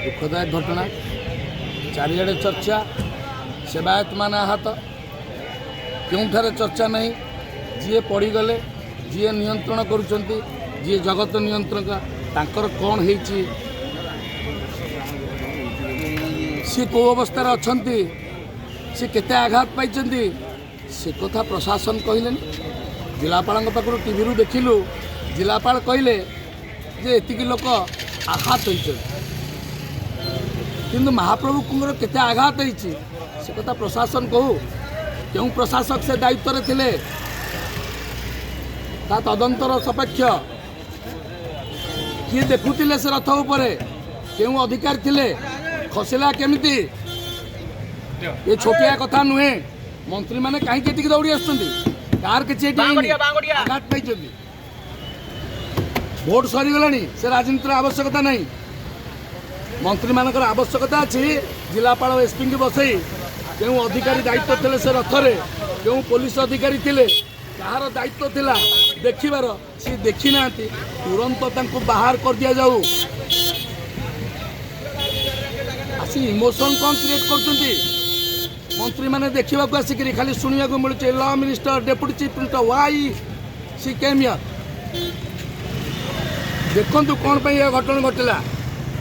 दुखदायक घटना चारिड़े चर्चा सेवायत मान आहत क्योंठारे चर्चा नहीं जी पड़गले जी नियंत्रण करुँच जी जगत नियंत्रण तांकर कौन होती सी कौ अवस्था अच्छा सी केते आघात पाई से कथा प्रशासन कहले जिलापाल पाखु टीवी देखिलु जिलापाल कहले जे एतिकी लोक आघात होती किंतु महाप्रभु कुंगर केते आघात होती से कथा प्रशासन कहू क्यों प्रशासक से दायित्व थिले ता तदंतर सपेक्ष किए देखुले से रथ उपरे क्यों अधिकारी थिले खसला केमिति ये छोटिया कथा नुहे मंत्री माने कहीं दौड़ी आर किसी आघात पाई भोट सरीगला से राजनीतिर आवश्यकता नहीं मंत्री मानकर आवश्यकता अच्छी जिलापाल एसपी की बसई क्यों अधिकारी दायित्व थे से रथरे क्यों पुलिस अधिकारी थे कहार दायित्व थिला देखिबार सी देखी ना तुरंत तांको बाहर कर दिया जाऊ आसी इमोशन कौन क्रिएट कर मंत्री माने देखा आसिक खाली शुणा मिलूँ law minister deputy chief minister Y C came here देखु कौन घटना घटला।